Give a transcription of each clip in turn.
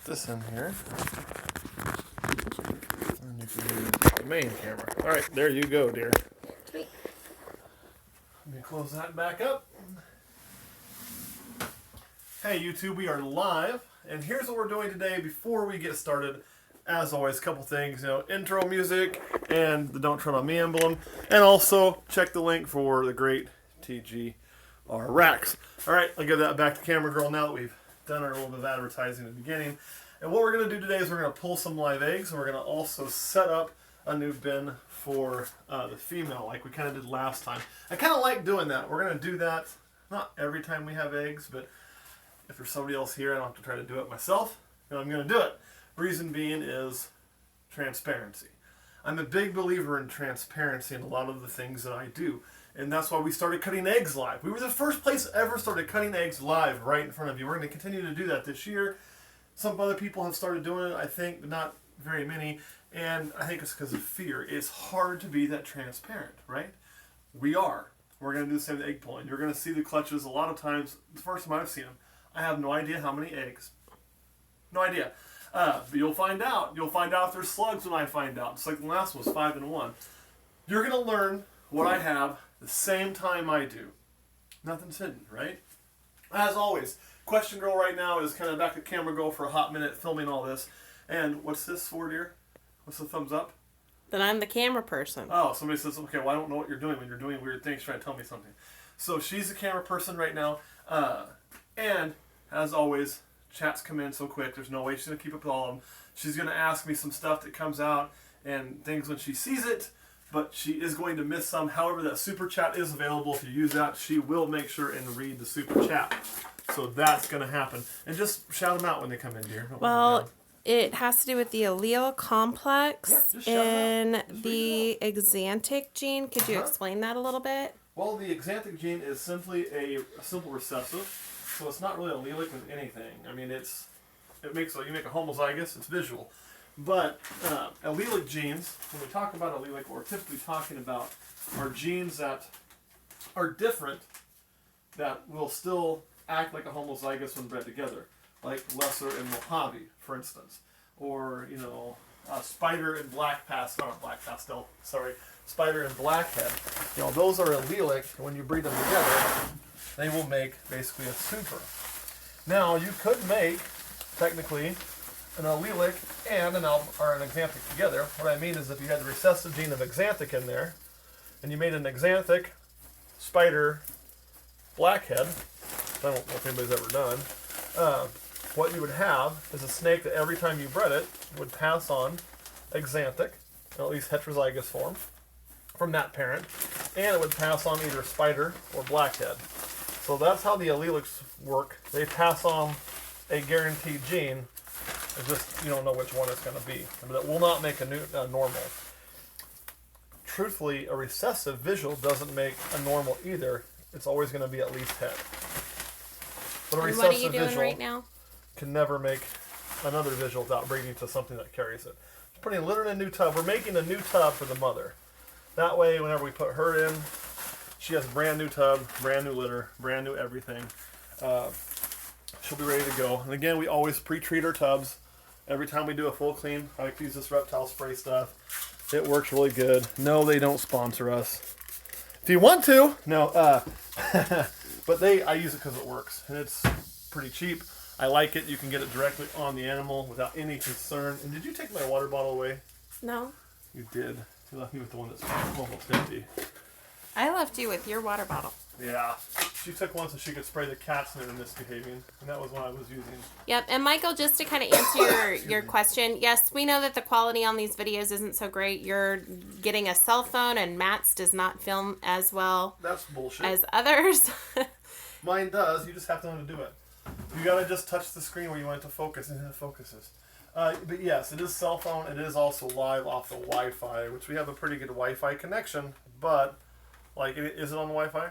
Put this in here. And you can use the main camera. All right, there you go, dear. Sweet. Let me close that back up. Hey YouTube, we are live, and here's what we're doing today before we get started. As always, a couple things, intro music and the Don't Tread on Me emblem, and also check the link for the great TGR racks. All right, I'll give that back to camera girl now that we've done our little bit of advertising at the beginning. And what we're going to do today is we're going to pull some live eggs, and we're going to also set up a new bin for the female like we kind of did last time. I kind of like doing that. We're going to do that not every time we have eggs, but if there's somebody else here, I don't have to try to do it myself. I'm going to do it. Reason being is transparency. I'm a big believer in transparency in a lot of the things that I do. And that's why we started cutting eggs live. We were the first place ever started cutting eggs live right in front of you. We're going to continue to do that this year. Some other people have started doing it, I think, but not very many. And I think it's because of fear. It's hard to be that transparent, right? We are. We're going to do the same with egg pulling. You're going to see the clutches a lot of times. The first time I've seen them, I have no idea how many eggs. No idea. But you'll find out. You'll find out if there's slugs when I find out. Just like the last one was 5 and 1. You're going to learn what I have the same time I do. Nothing's hidden, right? As always, question girl right now is kind of back to camera girl for a hot minute filming all this. And what's this for, dear? What's the thumbs up? Then I'm the camera person. Oh, somebody says, okay, well, I don't know what you're doing when you're doing weird things trying to tell me something. So she's the camera person right now. And as always, chats come in so quick, there's no way she's going to keep up with all of them. She's going to ask me some stuff that comes out and things when she sees it, but she is going to miss some. However, that super chat is available. If you use that, she will make sure and read the super chat. So that's going to happen. And just shout them out when they come in, dear. Well, it has to do with the allele complex in the Axanthic gene. Could you explain that a little bit? Well, the Axanthic gene is simply a simple recessive. So it's not really allelic with anything. I mean, you make a homozygous, it's visual. But allelic genes, when we talk about allelic, what we're typically talking about are genes that are different that will still act like a homozygous when bred together, like lesser and Mojave, for instance, or spider and spider and blackhead. Those are allelic. Those when you breed them together, they will make basically a super. Now, you could make, technically, an allelic and an Axanthic together. What I mean is if you had the recessive gene of Axanthic in there, and you made an Axanthic spider blackhead, I don't know if anybody's ever done, what you would have is a snake that every time you bred it would pass on Axanthic, at least heterozygous form, from that parent, and it would pass on either spider or blackhead. So that's how the allelics work. They pass on a guaranteed gene. It's just you don't know which one it's going to be. But it will not make a normal. Truthfully, a recessive visual doesn't make a normal either. It's always going to be at least head. But a recessive what are you doing visual right now? can never make another visual without breeding to something that carries it. Just putting litter in a new tub. We're making a new tub for the mother. That way, whenever we put her in, she has a brand new tub, brand new litter, brand new everything. She'll be ready to go. And again, we always pre-treat our tubs. Every time we do a full clean, I like to use this reptile spray stuff. It works really good. No, they don't sponsor us. If you want to, no. But I use it because it works. And it's pretty cheap. I like it. You can get it directly on the animal without any concern. And did you take my water bottle away? No. You did. You left me with the one that's almost empty. I left you with your water bottle. Yeah. She took one so she could spray the cats that are misbehaving. And that was one I was using. Yep. And Michael, just to kind of answer your question, yes, we know that the quality on these videos isn't so great. You're getting a cell phone and Matt's does not film as well. That's bullshit. As others. Mine does. You just have to know how to do it. You gotta just touch the screen where you want it to focus and it focuses. But yes, it is cell phone. It is also live off the Wi-Fi, which we have a pretty good Wi-Fi connection. But, is it on the Wi-Fi?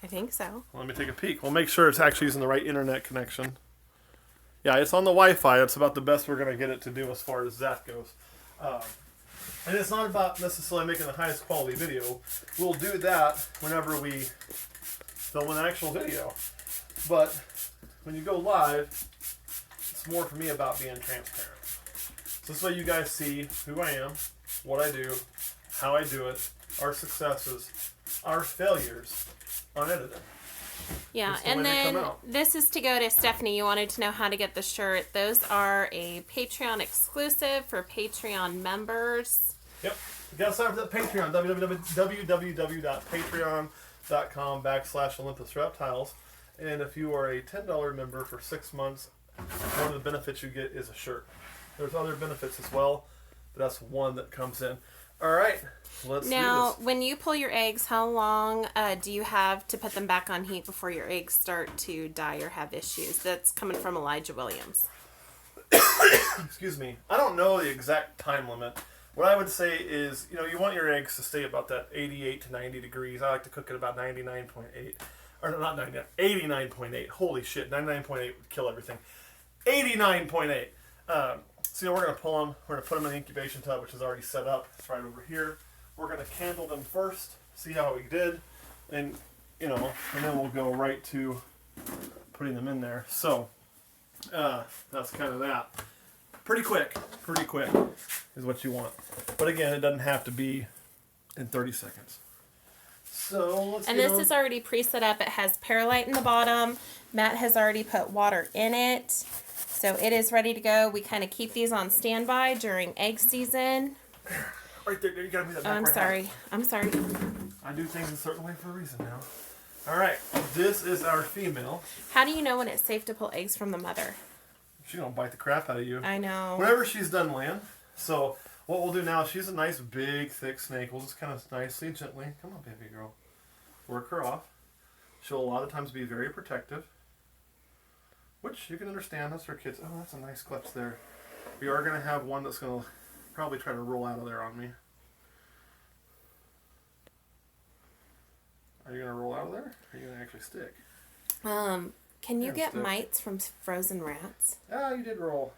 I think so. Let me take a peek. We'll make sure it's actually using the right internet connection. Yeah, it's on the Wi-Fi. That's about the best we're going to get it to do as far as that goes. And it's not about necessarily making the highest quality video. We'll do that whenever we film an actual video. But when you go live, it's more for me about being transparent. So this way you guys see who I am, what I do, how I do it, our successes, our failures, unedited. Yeah, Just the and way they come then out. this is to go to Stephanie. You wanted to know how to get the shirt. Those are a Patreon exclusive for Patreon members. Yep. You gotta sign up for that Patreon, www.patreon.com/Olympus Reptiles. And if you are a $10 member for 6 months, one of the benefits you get is a shirt. There's other benefits as well, but that's one that comes in. All right, let's Now, do this. when you pull your eggs, how long do you have to put them back on heat before your eggs start to die or have issues? That's coming from Elijah Williams. Excuse me. I don't know the exact time limit. What I would say is, you want your eggs to stay about that 88 to 90 degrees. I like to cook at about 99.8. Or not 99, 89.8. Holy shit, 99.8 would kill everything. 89.8. So we're going to pull them. We're going to put them in the incubation tub, which is already set up. It's right over here. We're going to candle them first, see how we did. And, and then we'll go right to putting them in there. So, that's kind of that. Pretty quick is what you want. But again, it doesn't have to be in 30 seconds. So let's And this is already pre-set up. It has perlite in the bottom. Matt has already put water in it. So it is ready to go. We kind of keep these on standby during egg season. Right there, you gotta be that Oh, back I'm sorry. I do things a certain way for a reason now. Alright, this is our female. How do you know when it's safe to pull eggs from the mother? She's gonna bite the crap out of you. I know. Whenever she's done laying. So what we'll do now, she's a nice big thick snake. We'll just kind of nicely, gently, come on baby girl, work her off. She'll a lot of times be very protective, which you can understand. That's for kids. Oh, that's a nice clutch there. We are going to have one that's going to probably try to roll out of there on me. Are you going to roll out of there? Or are you going to actually stick? Can you Yeah, get stick. mites from frozen rats? Ah, you did roll.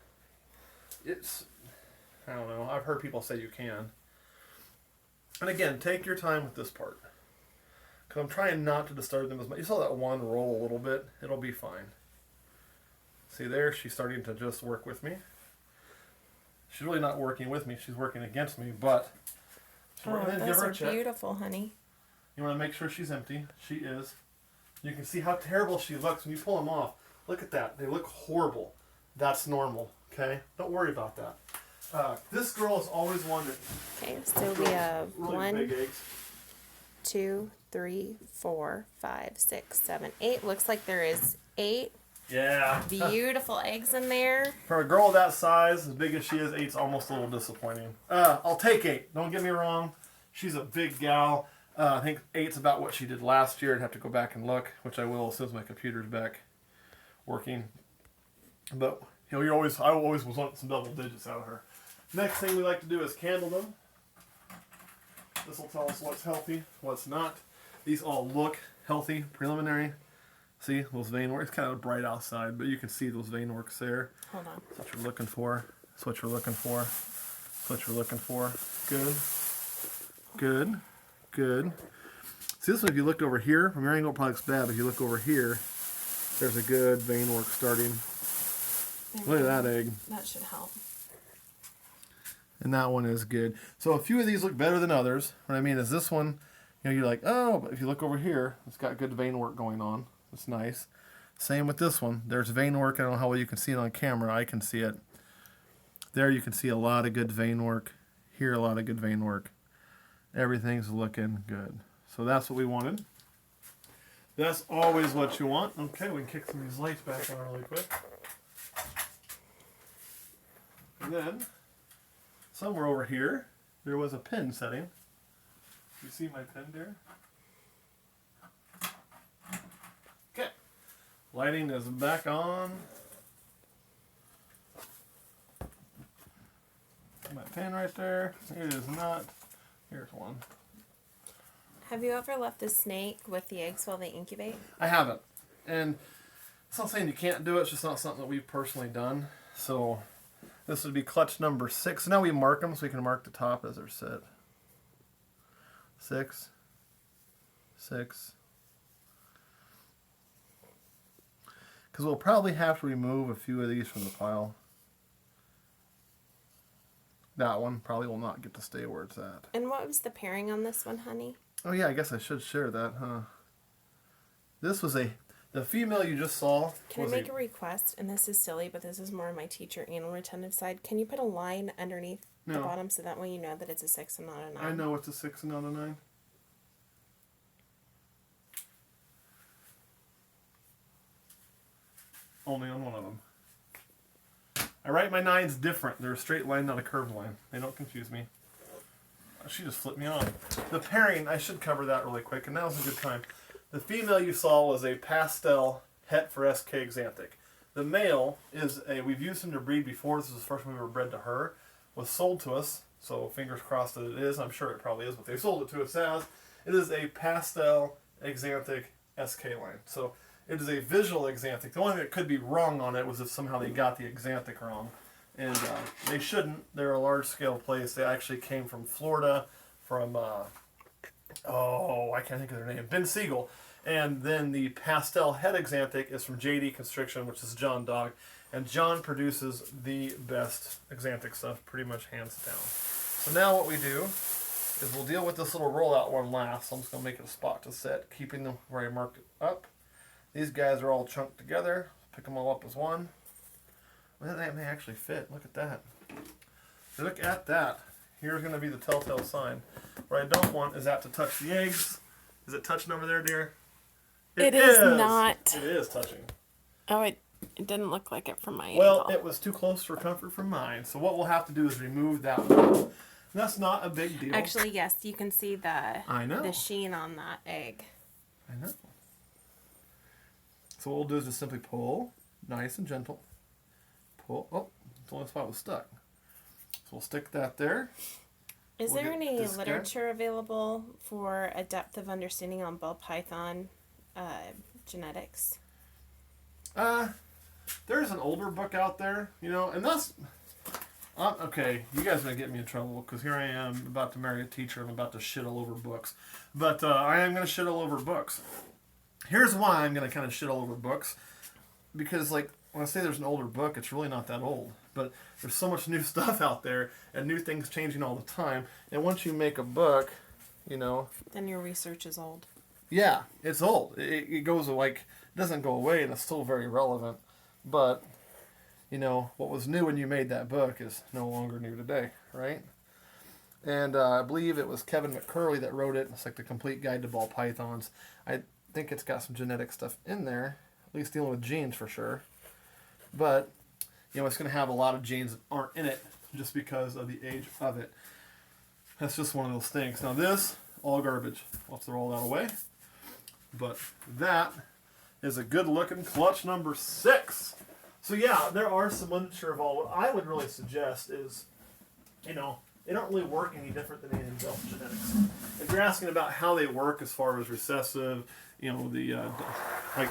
I don't know. I've heard people say you can. And again, take your time with this part. Because I'm trying not to disturb them as much. You saw that one roll a little bit. It'll be fine. See there? She's starting to just work with me. She's really not working with me. She's working against me, but... Those are beautiful, honey. You want to make sure she's empty. She is. You can see how terrible she looks when you pull them off. Look at that. They look horrible. That's normal, okay? Don't worry about that. This girl has always wanted... Okay, so we have really big eggs. 2, 3, 4, 5, 6, 7, 8. Looks like there is 8 Yeah. beautiful eggs in there. For a girl that size, as big as she is, 8's almost a little disappointing. I'll take 8. Don't get me wrong. She's a big gal. I think 8's about what she did last year. I'd have to go back and look, which I will as soon as my computer's back working. But I always was wanting some double digits out of her. Next thing we like to do is candle them. This will tell us what's healthy, what's not. These all look healthy, preliminary. See those vein works? It's kind of bright outside, but you can see those vein works there. Hold on. That's what you're looking for. That's what you're looking for. That's what you're looking for. Good. Good. Good. See this one, if you looked over here, from your angle it probably looks bad, but if you look over here, there's a good vein work starting. Look at that egg. That should help. And that one is good. So a few of these look better than others. What I mean is this one, you're like, oh, but if you look over here, it's got good vein work going on. It's nice. Same with this one. There's vein work. I don't know how well you can see it on camera. I can see it. There you can see a lot of good vein work. Here, a lot of good vein work. Everything's looking good. So that's what we wanted. That's always what you want. Okay, we can kick some of these lights back on really quick. And then, somewhere over here, there was a pin setting. You see my pin there? Okay. Lighting is back on. My pin right there. It is not. Here's one. Have you ever left a snake with the eggs while they incubate? I haven't. And it's not saying you can't do it. It's just not something that we've personally done. So this would be clutch number 6. Now we mark them so we can mark the top as they're set. 6. 6. Because Because we'll probably have to remove a few of these from the pile. That one probably will not get to stay where it's at. And what was the pairing on this one, honey? Oh yeah, I guess I should share that, huh? This was the female you just saw. Can I make a request? And this is silly, but this is more on my teacher anal retentive side. Can you put a line underneath the bottom so that way you know that it's a 6 and not a 9? I know it's a 6 and not a 9. Only on one of them. I write my 9s different. They're a straight line, not a curved line. They don't confuse me. She just flipped me on. The pairing, I should cover that really quick, and that was a good time. The female you saw was a pastel het for SK Axanthic. The male is we've used him to breed before. This is the first one we were bred to her. Was sold to us, so fingers crossed that it is. I'm sure it probably is, but they sold it to us as. It is a pastel Axanthic SK line. So it is a visual Axanthic. The only thing that could be wrong on it was if somehow they got the Axanthic wrong. And they shouldn't. They're a large-scale place. They actually came from Florida, from, I can't think of their name, Ben Siegel. And then the pastel het Axanthic is from JD Constriction, which is John Dog. And John produces the best Axanthic stuff, pretty much hands down. So now what we do is we'll deal with this little rollout one last. So I'm just going to make it a spot to set, keeping them where I marked it up. These guys are all chunked together. Pick them all up as one. Well, that may actually fit. Look at that. Look at that. Here's going to be the telltale sign. What I don't want is that to touch the eggs. Is it touching over there, dear? It is not. It is touching. Oh, it didn't look like it from my Well, angle. it was too close for comfort from mine. So what we'll have to do is remove that one. That's not a big deal. Actually, yes, you can see the sheen on that egg. I know. So what we'll do is just simply pull, nice and gentle. Pull. Oh, the only spot was stuck. So we'll stick that there. Is there any literature available for a depth of understanding on ball python genetics? There's an older book out there, and that's okay. You guys are gonna get me in trouble because here I am about to marry a teacher. I'm about to shit all over books, but I am gonna shit all over books. Here's why I'm gonna kind of shit all over books, because like when I say there's an older book, it's really not that old. But there's so much new stuff out there and new things changing all the time. And once you make a book, then your research is old. Yeah, it's old. It goes it doesn't go away, and it's still very relevant. But what was new when you made that book is no longer new today, right? And I believe it was Kevin McCurley that wrote it. It's like the Complete Guide to Ball Pythons. I think it's got some genetic stuff in there, at least dealing with genes for sure. But it's going to have a lot of genes that aren't in it just because of the age of it. That's just one of those things. Now this, all garbage. We'll have to roll that away. But that is a good looking clutch number 6. So yeah, there are some literature of all. What I would really suggest is, they don't really work any different than anything else in genetics. If you're asking about how they work as far as recessive, like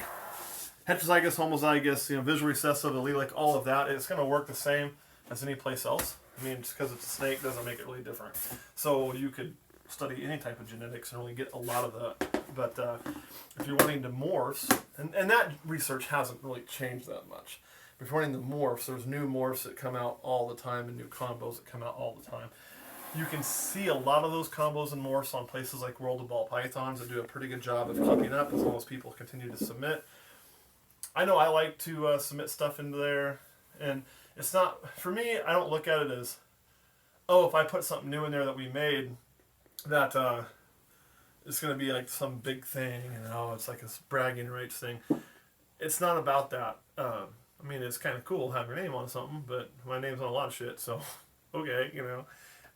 heterozygous, homozygous, visual recessive, allelic, all of that, it's going to work the same as any place else. I mean, just because it's a snake doesn't make it really different. So you could study any type of genetics and really get a lot of that. But if you're wanting to morphs, and that research hasn't really changed that much. If you're wanting the morphs, there's new morphs that come out all the time and new combos that come out all the time. You can see a lot of those combos and morphs on places like World of Ball Pythons that do a pretty good job of keeping up as long as people continue to submit. I know I like to submit stuff into there, and it's not, for me, I don't look at it as, if I put something new in there that we made, that it's going to be like some big thing, it's like a bragging rights thing. It's not about that. I mean, it's kind of cool to have your name on something, but my name's on a lot of shit, so, okay,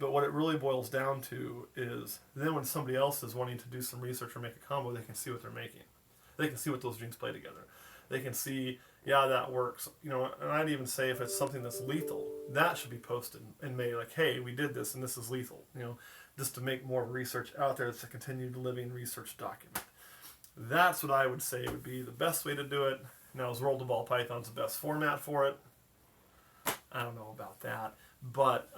But what it really boils down to is then when somebody else is wanting to do some research or make a combo, they can see what they're making. They can see what those genes play together. They can see, yeah, that works. And I'd even say if it's something that's lethal, that should be posted and made like, hey, we did this and this is lethal. Just to make more research out there. It's a continued living research document. That's what I would say would be the best way to do it. Now, is Roll the Ball Python's the best format for it? I don't know about that. But,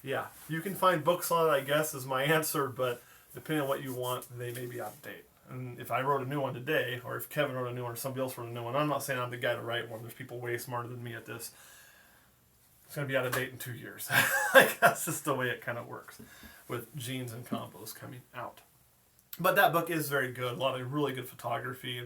you can find books on it, I guess, is my answer. But depending on what you want, they may be out of date. And if I wrote a new one today, or if Kevin wrote a new one, or somebody else wrote a new one, I'm not saying I'm the guy to write one. There's people way smarter than me at this. It's going to be out of date in 2 years. Like, that's just the way it kind of works with genes and combos coming out. But that book is very good. A lot of really good photography,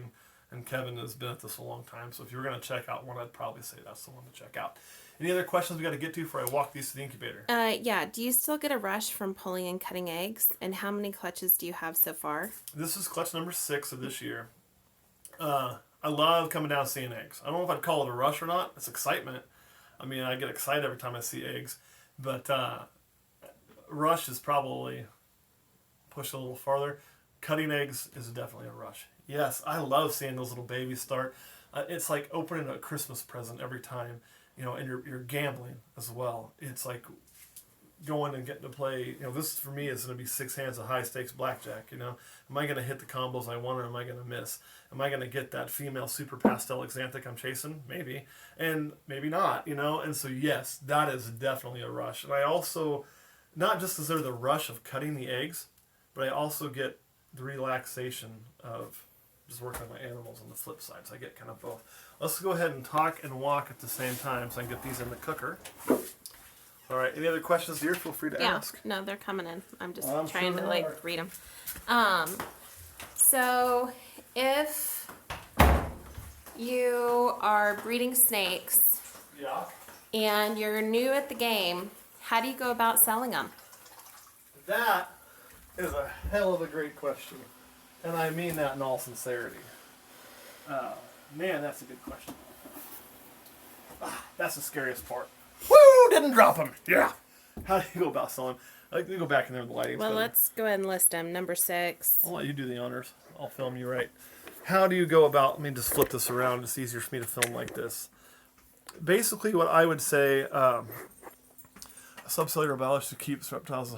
and Kevin has been at this a long time. So if you were going to check out one, I'd probably say that's the one to check out. Any other questions we got to get to before I walk these to the incubator? Yeah. Do you still get a rush from pulling and cutting eggs? And how many clutches do you have so far? This is clutch number 6 of this year. I love coming down and seeing eggs. I don't know if I'd call it a rush or not. It's excitement. I mean, I get excited every time I see eggs. But rush is probably pushed a little farther. Cutting eggs is definitely a rush. Yes, I love seeing those little babies start. It's like opening a Christmas present every time. You know, and you're gambling as well. It's like going and getting to play. You know, this for me is going to be 6 hands of high stakes blackjack. You know, am I going to hit the combos I want, or am I going to miss? Am I going to get that female super pastel Axanthic I'm chasing? Maybe, and maybe not. You know, and so yes, that is definitely a rush. And I also, not just is there the rush of cutting the eggs, but I also get the relaxation of just working on my animals on the flip side. So I get kind of both. Let's go ahead and talk and walk at the same time so I can get these in the cooker. All right. Any other questions, dear? Feel free to ask. No, they're coming in. I'm just I'm trying sure to they are. read them. So if you are breeding snakes Yeah. and you're new at the game, how do you go about selling them? That is a hell of a great question. And I mean that in all sincerity. Man, that's a good question. That's the scariest part. Woo! Didn't drop him. Yeah. How do you go about selling? Let me go back in there with the lighting. Well, let's go ahead and list them. Number 6. I'll let you do the honors. I'll film you right. How do you go about, let me just flip this around. It's easier for me to film like this. Basically, what I would say, a subcellular biologist who keeps reptiles.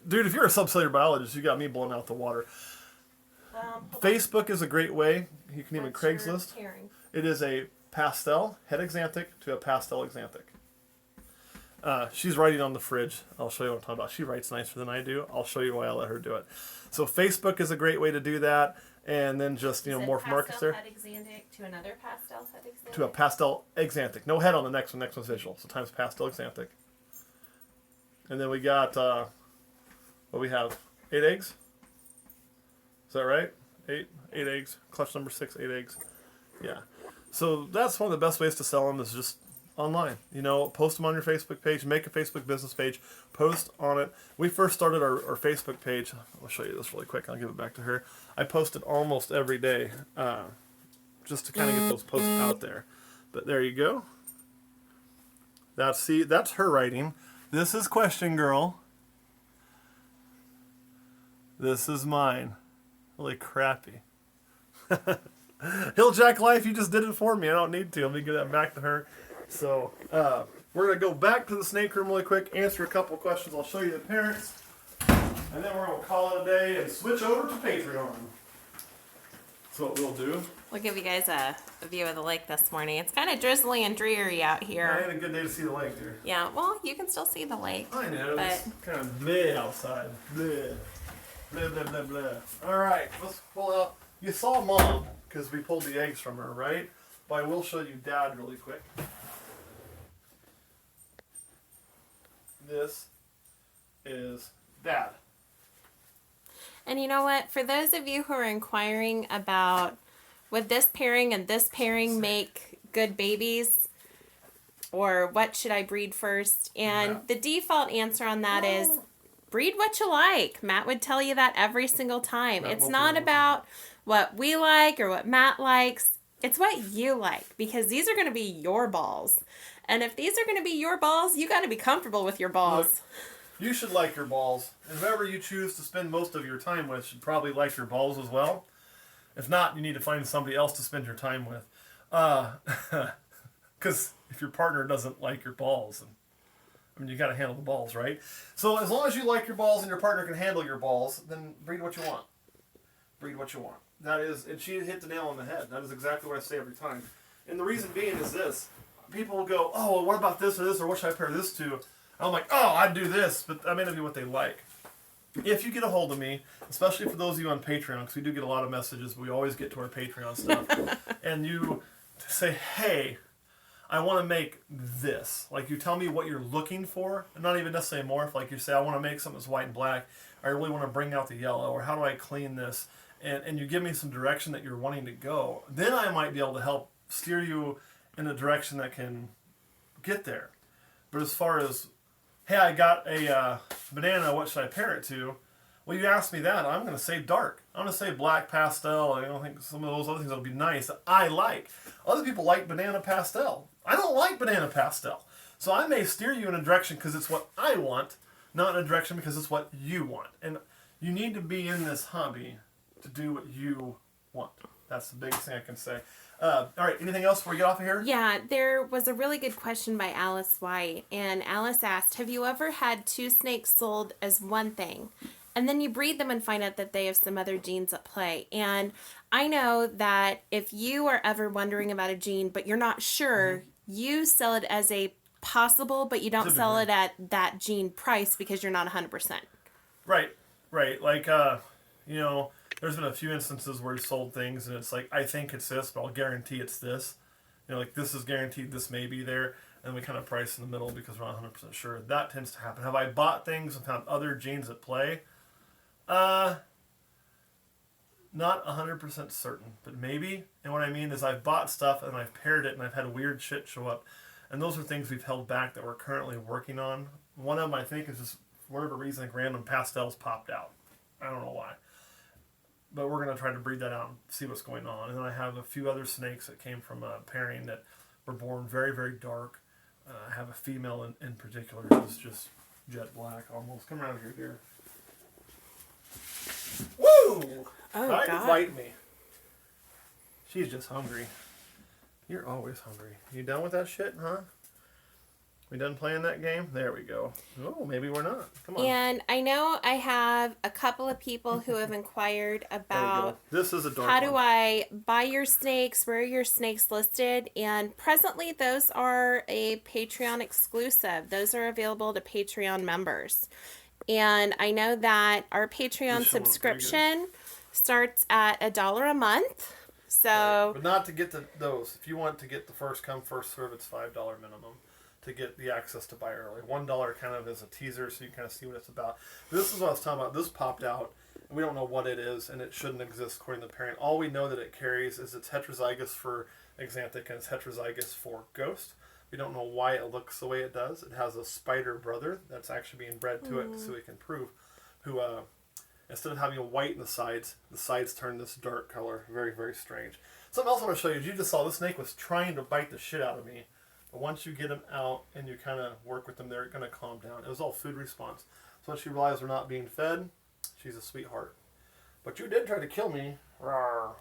Dude, if you're a subcellular biologist, you got me blowing out the water. Facebook is a great way. You can even Craigslist. It is a pastel het Axanthic to a pastel Axanthic. She's writing on the fridge. I'll show you what I'm talking about. She writes nicer than I do. I'll show you why I let her do it. So Facebook is a great way to do that. And then just, more markets there. Axanthic to another pastel het Axanthic? To a pastel Axanthic. No head on the next one. Next one's visual. So times pastel Axanthic. And then we got, what we have? 8 eggs? Is that right? 8 eggs. Clutch number 6, 8 eggs. Yeah. So that's one of the best ways to sell them is just online. Post them on your Facebook page. Make a Facebook business page. Post on it. We first started our Facebook page. I'll show you this really quick. I'll give it back to her. I posted almost every day just to kind of get those posts out there. But there you go. That's her writing. This is Question Girl. This is mine. Really crappy. Hilljack Life, you just did it for me. I don't need to. Let me give that back to her. So, we're going to go back to the snake room really quick, answer a couple questions. I'll show you the parents. And then we're going to call it a day and switch over to Patreon. That's what we'll do. We'll give you guys a view of the lake this morning. It's kind of drizzly and dreary out here. I had a good day to see the lake, dear. Yeah, well, you can still see the lake. I know. But It's kind of bleh outside. Bleh. Blah, blah, blah, blah. All right, let's pull out. You saw Mom because we pulled the eggs from her, right? But I will show you Dad really quick. This is Dad. And you know what? For those of you who are inquiring about would this pairing and this pairing make good babies, or what should I breed first? And the default answer on that is breed what you like. Matt would tell you that every single time. It's not about what we like or what Matt likes. It's what you like, because these are going to be your balls. And if these are going to be your balls, you got to be comfortable with your balls. Look, you should like your balls. And whoever you choose to spend most of your time with should probably like your balls as well. If not, you need to find somebody else to spend your time with. Because if your partner doesn't like your balls, you got to handle the balls, right? So as long as you like your balls and your partner can handle your balls, then breed what you want. Breed what you want. That is, and she hit the nail on the head. That is exactly what I say every time. And the reason being is this. People will go, oh, well, what about this or this, or what should I pair this to? I'm like, oh, I'd do this, but that may not be what they like. if you get a hold of me, especially for those of you on Patreon, because we do get a lot of messages, but we always get to our Patreon stuff, and you say, hey, I want to make this. Like, you tell me what you're looking for, and not even necessarily morph. Like, you say, I want to make something that's white and black. I really want to bring out the yellow, or how do I clean this? And you give me some direction that you're wanting to go. Then I might be able to help steer you in a direction that can get there. But as far as, hey, I got a banana, what should I pair it to? Well, you asked me that. I'm going to say dark. I'm going to say black pastel. I don't think some of those other things will be nice that I like. Other people like banana pastel. I don't like banana pastel. So I may steer you in a direction because it's what I want, not in a direction because it's what you want. And you need to be in this hobby to do what you want. That's the biggest thing I can say. All right, anything else before we get off of here? Yeah, there was a really good question by Alice White. And Alice asked, have you ever had two snakes sold as one thing? And then you breed them and find out that they have some other genes at play. And I know that if you are ever wondering about a gene, but you're not sure, you sell it as a possible, but you don't sell it at that gene price because you're not 100%. Right. Like, there's been a few instances where we sold things and it's like, I think it's this, but I'll guarantee it's this. Like, this is guaranteed, this may be there. And we kind of price in the middle because we're not 100% sure. That tends to happen. Have I bought things and found other genes at play? Not 100% certain, but maybe. And what I mean is I've bought stuff and I've paired it and I've had weird shit show up. And those are things we've held back that we're currently working on. One of them, I think, is just, for whatever reason, like random pastels popped out. I don't know why. But we're going to try to breed that out and see what's going on. And then I have a few other snakes that came from a pairing that were born very, very dark. I have a female in particular who's just jet black almost. Come around here, dear. Woo! Oh, Try to God. fight me. She's just hungry. You're always hungry. You done with that shit, huh? We done playing that game? There we go. Oh, maybe we're not. Come on. And I know I have a couple of people who have inquired about This is a dark how do one. I buy your snakes, where are your snakes listed, and presently those are a Patreon exclusive. Those are available to Patreon members. And I know that our Patreon subscription starts at $1 a month. So, Right. But not to get those. If you want to get the first come, first serve, it's $5 minimum to get the access to buy early. $1 kind of is a teaser, so you kind of see what it's about. But this is what I was talking about. This popped out, and we don't know what it is, and it shouldn't exist according to the parent. All we know that it carries is it's heterozygous for Axanthic and it's heterozygous for Ghost. We don't know why it looks the way it does. It has a spider brother that's actually being bred to it, so we can prove who, instead of having a white in the sides turn this dark color. Very, very strange. Something else I want to show you. You just saw this snake was trying to bite the shit out of me. But once you get them out and you kind of work with them, they're going to calm down. It was all food response. So once she realized we're not being fed, she's a sweetheart. But you did try to kill me. Rawr.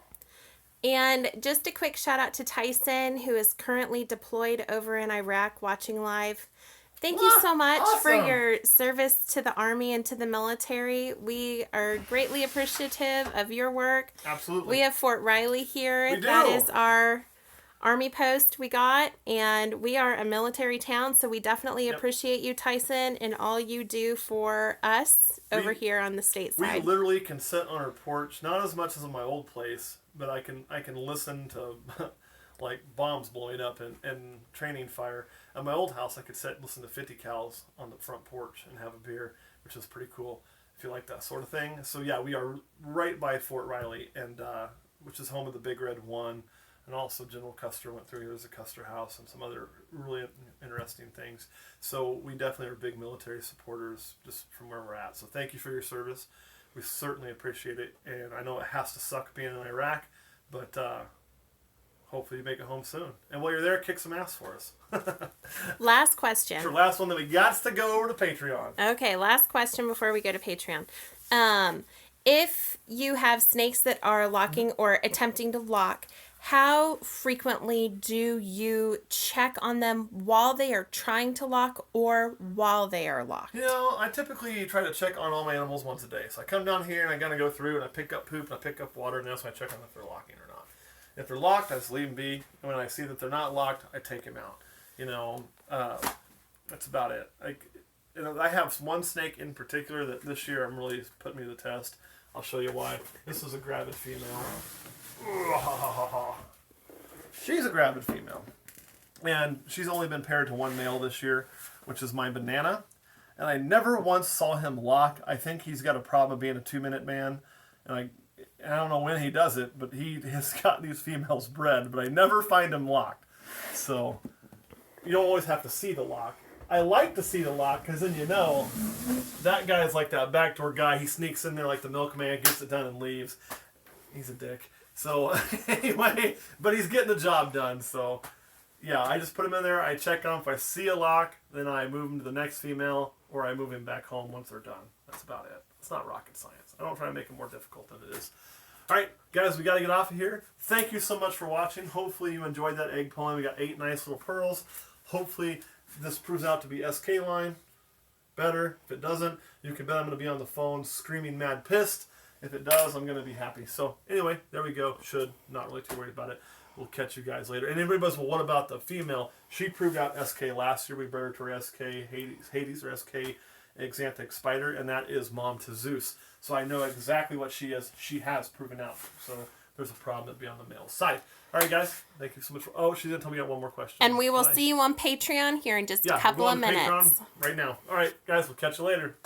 and just a quick shout out to Tyson, who is currently deployed over in Iraq watching live. Thank you so much for your service to the Army and to the military. We are greatly appreciative of your work. Absolutely. We have Fort Riley here. We do. That is our Army post we got, and we are a military town, so we definitely appreciate you, Tyson, and all you do for us over here on the state side. We literally can sit on our porch, not as much as in my old place, but I can listen to like bombs blowing up and training fire. At my old house, I could sit and listen to 50 cals on the front porch and have a beer, which is pretty cool if you like that sort of thing. So yeah, we are right by Fort Riley, and which is home of the Big Red One. And also General Custer went through here as a Custer House and some other really interesting things. So we definitely are big military supporters just from where we're at. So thank you for your service. We certainly appreciate it. And I know it has to suck being in Iraq, but hopefully you make it home soon. And while you're there, kick some ass for us. Last question. Sure, last one that we got to go over to Patreon. Okay, last question before we go to Patreon. If you have snakes that are locking or attempting to lock, how frequently do you check on them while they are trying to lock or while they are locked? You know, I typically try to check on all my animals once a day. So I come down here and I gotta go through and I pick up poop and I pick up water, and that's when I check on if they're locking or not. If they're locked, I just leave them be. And when I see that they're not locked, I take them out. You know, that's about it. Like, I have one snake in particular that this year I'm really putting me to the test. I'll show you why. This is a gravid female. She's a gravid female. And she's only been paired to one male this year, which is my banana. And I never once saw him lock. I think he's got a problem of being a 2-minute man. And I don't know when he does it, but he has got these females bred, but I never find him locked. So you don't always have to see the lock. I like to see the lock because then you know that guy is like that backdoor guy. He sneaks in there like the milkman, gets it done, and leaves. He's a dick. So anyway, but he's getting the job done. So yeah, I just put him in there. I check on him. If I see a lock, then I move him to the next female, or I move him back home once they're done. That's about it. It's not rocket science. I don't try to make it more difficult than it is. All right, guys, we got to get off of here. Thank you so much for watching. Hopefully you enjoyed that egg pulling. We got 8 nice little pearls. Hopefully this proves out to be SK line. Better. If it doesn't, you can bet I'm going to be on the phone screaming mad pissed. If it does, I'm going to be happy. So anyway, there we go. Not really too worried about it. We'll catch you guys later. And everybody goes, well, what about the female? She proved out SK last year. We bred her to her SK Hades or SK Axanthic spider, and that is mom to Zeus. So I know exactly what she is. She has proven out. So there's a problem that'd be on the male side. All right, guys. Thank you so much. Oh, she's going to tell me I got one more question. And we will see you on Patreon here in just a couple of minutes. Patreon right now. All right, guys. We'll catch you later.